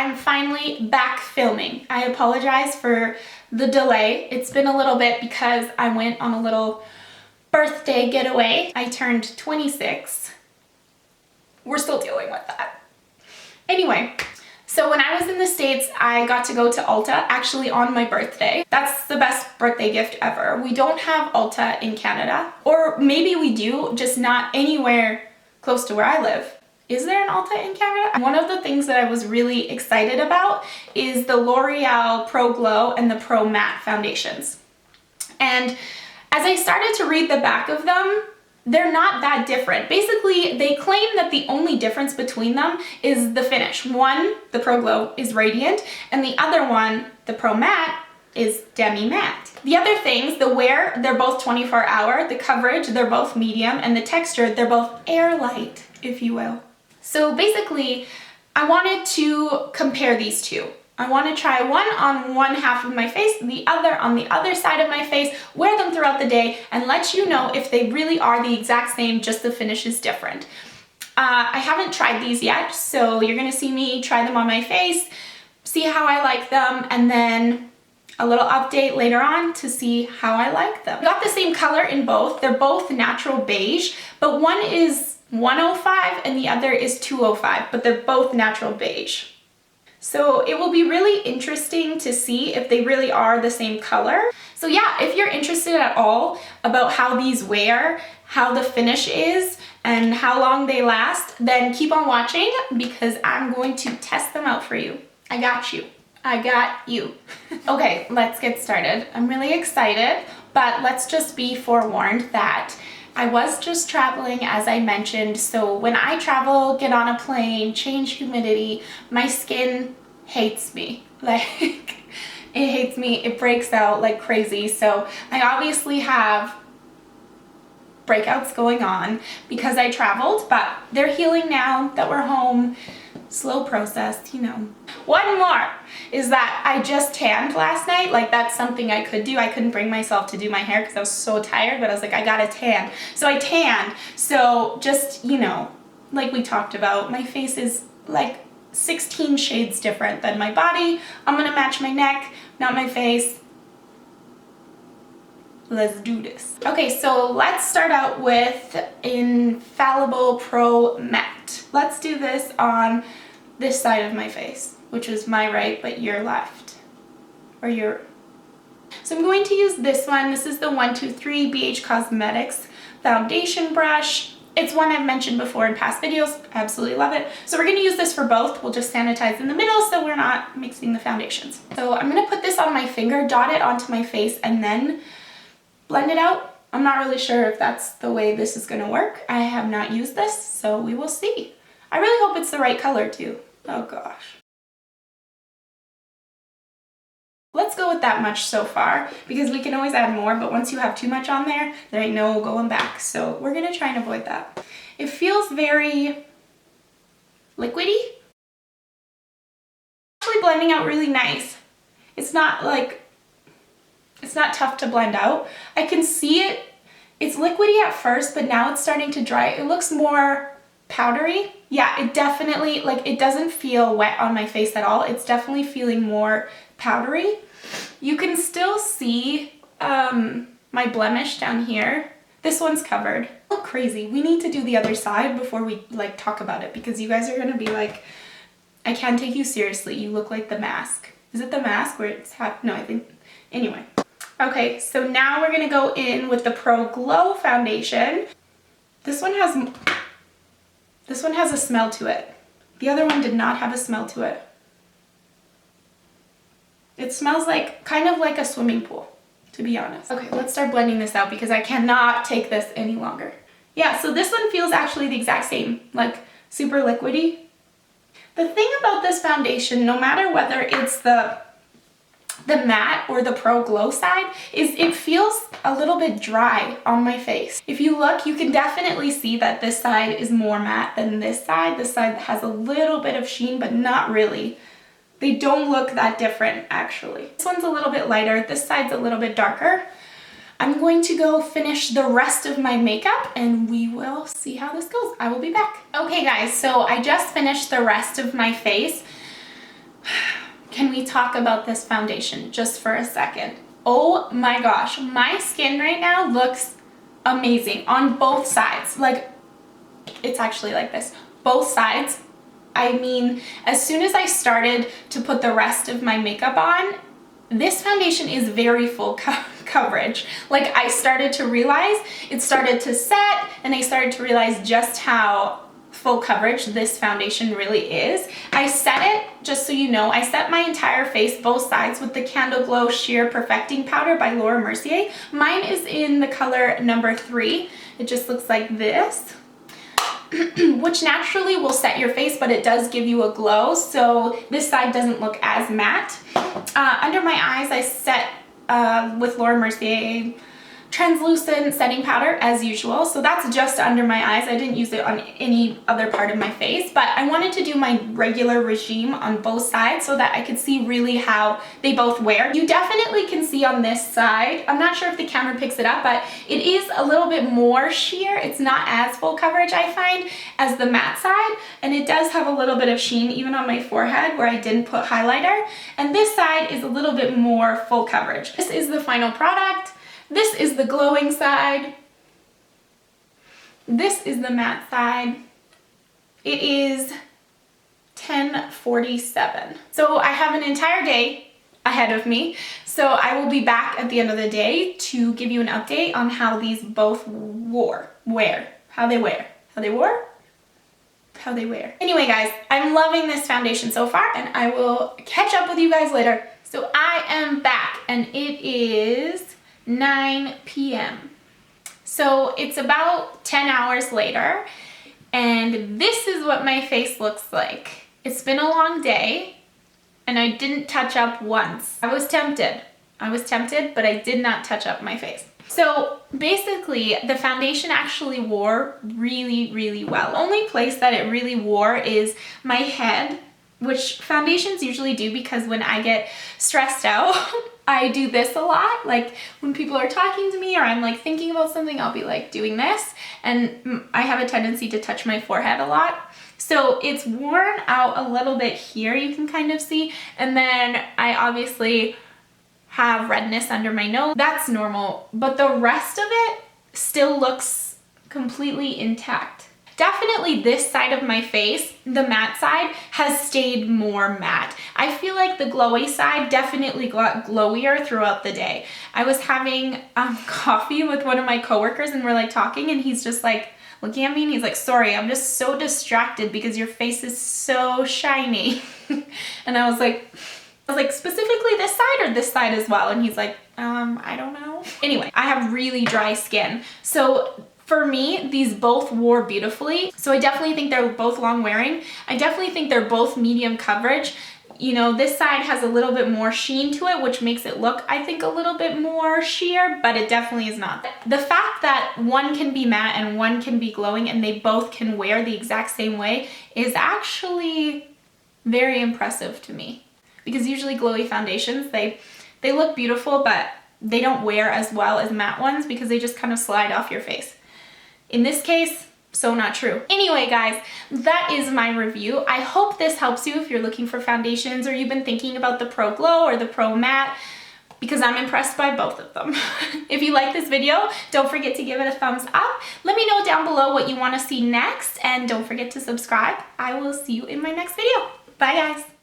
I'm finally back filming. I apologize for the delay. It's been a little bit because I went on a little birthday getaway. I turned 26. We're still dealing with that. Anyway, so when I was in the States, I got to go to Ulta actually on my birthday. That's the best birthday gift ever. We don't have Ulta in Canada, or maybe we do, just not anywhere close to where I live. Is there an Ulta in Canada? One of the things that I was really excited about is the L'Oreal Pro Glow and the Pro Matte foundations. And as I started to read the back of them, they're not that different. Basically, they claim that the only difference between them is the finish. One, the Pro Glow, is radiant, and the other one, the Pro Matte, is demi-matte. The other things, the wear, they're both 24-hour, the coverage, they're both medium, and the texture, they're both air light, if you will. So basically, I wanted to compare these two. I want to try one on one half of my face, the other on the other side of my face, wear them throughout the day, and let you know if they really are the exact same, just the finish is different. I haven't tried these yet, so you're going to see me try them on my face, see how I like them, and then a little update later on to see how I like them. I got the same color in both. They're both natural beige, but one is 105 and the other is 205, but they're both natural beige. So it will be really interesting to see if they really are the same color. So yeah, if you're interested at all about how these wear, how the finish is, and how long they last, then keep on watching because I'm going to test them out for you. I got you. I got you. Okay, let's get started. I'm really excited, but let's just be forewarned that I was just traveling, as I mentioned, so when I travel, get on a plane, change humidity, my skin hates me. Like, it hates me, it breaks out like crazy. So I obviously have breakouts going on because I traveled, but they're healing now that we're home. Slow process, you know. One more is that I just tanned last night. Like, that's something I could do. I couldn't bring myself to do my hair because I was so tired, but I was like, I gotta tan. So I tanned. So just, you know, like we talked about, my face is like 16 shades different than my body. I'm gonna match my neck, not my face. Let's do this. Okay, so let's start out with Infallible Pro Matte. Let's do this on this side of my face, which is my right, but your left, or your. So I'm going to use this one. This is the 123 BH Cosmetics foundation brush. It's one I've mentioned before in past videos. Absolutely love it. So we're going to use this for both. We'll just sanitize in the middle so we're not mixing the foundations. So I'm going to put this on my finger, dot it onto my face, and then blend it out. I'm not really sure if that's the way this is going to work. I have not used this, so we will see. I really hope it's the right color too. Oh gosh. Let's go with that much so far because we can always add more, but once you have too much on there, there ain't no going back. So we're going to try and avoid that. It feels very liquidy. Actually blending out really nice. It's not tough to blend out. I can see it. It's liquidy at first, but now it's starting to dry. It looks more powdery. Yeah, it definitely, like, it doesn't feel wet on my face at all. It's definitely feeling more powdery. You can still see my blemish down here. This one's covered. Oh, crazy. We need to do the other side before we like talk about it because you guys are gonna be like, I can't take you seriously. You look like the mask. Is it the mask where it's hot? No, I think, anyway. Okay, so now we're gonna go in with the Pro Glow foundation. This one has a smell to it. The other one did not have a smell to it. It smells like, kind of like a swimming pool, to be honest. Okay, let's start blending this out because I cannot take this any longer. Yeah, so this one feels actually the exact same, like super liquidy. The thing about this foundation, no matter whether it's the matte or the Pro Glow side, is it feels a little bit dry on my face. If you look, you can definitely see that this side is more matte than this side. This side has a little bit of sheen, but not really. They don't look that different, actually. This one's a little bit lighter. This side's a little bit darker. I'm going to go finish the rest of my makeup and we will see how this goes. I will be back. Okay guys, so I just finished the rest of my face. can we talk about this foundation just for a second? Oh my gosh, my skin right now looks amazing on both sides. Like, it's actually like this. Both sides. I mean, as soon as I started to put the rest of my makeup on, this foundation is very full coverage. Like, I started to realize, it started to set, and I started to realize just how full coverage this foundation really is. I set it, just so you know, I set my entire face, both sides, with the Candle Glow Sheer Perfecting Powder by Laura Mercier. Mine is in the color number 3. It just looks like this. Which naturally will set your face, but it does give you a glow, so this side doesn't look as matte. Under my eyes, I set with Laura Mercier translucent setting powder as usual, so that's just under my eyes. I didn't use it on any other part of my face, but I wanted to do my regular regime on both sides so that I could see really how they both wear. You definitely can see on this side, I'm not sure if the camera picks it up, but it is a little bit more sheer. It's not as full coverage, I find, as the matte side, and it does have a little bit of sheen even on my forehead where I didn't put highlighter, and this side is a little bit more full coverage. This is the final product. This is the glowing side. This is the matte side. It is 10:47. So I have an entire day ahead of me. So I will be back at the end of the day to give you an update on how these both how they wear. Anyway, guys, I'm loving this foundation so far, and I will catch up with you guys later. So I am back, and it is 9 p.m. So it's about 10 hours later, and this is what my face looks like. It's been a long day, and I didn't touch up once. I was tempted, but I did not touch up my face. So basically, the foundation actually wore really, really well. The only place that it really wore is my head, which foundations usually do, because when I get stressed out, I do this a lot. Like, when people are talking to me or I'm like thinking about something, I'll be like doing this, and I have a tendency to touch my forehead a lot. So it's worn out a little bit here, you can kind of see, and then I obviously have redness under my nose. That's normal, but the rest of it still looks completely intact. Definitely this side of my face, the matte side, has stayed more matte. I feel like the glowy side definitely got glowier throughout the day. I was having coffee with one of my coworkers, and we're like talking, and he's just like looking at me, and he's like, "Sorry, I'm just so distracted because your face is so shiny." And I was like, "Specifically this side or this side as well?" And he's like, I don't know. Anyway, I have really dry skin, so for me, these both wore beautifully. So I definitely think they're both long wearing. I definitely think they're both medium coverage. You know, this side has a little bit more sheen to it, which makes it look, I think, a little bit more sheer, but it definitely is not. The fact that one can be matte and one can be glowing, and they both can wear the exact same way, is actually very impressive to me. Because usually glowy foundations, they look beautiful, but they don't wear as well as matte ones because they just kind of slide off your face. In this case, so not true. Anyway, guys, that is my review. I hope this helps you if you're looking for foundations, or you've been thinking about the Pro Glow or the Pro Matte, because I'm impressed by both of them. If you like this video, don't forget to give it a thumbs up. Let me know down below what you want to see next, and don't forget to subscribe. I will see you in my next video. Bye, guys.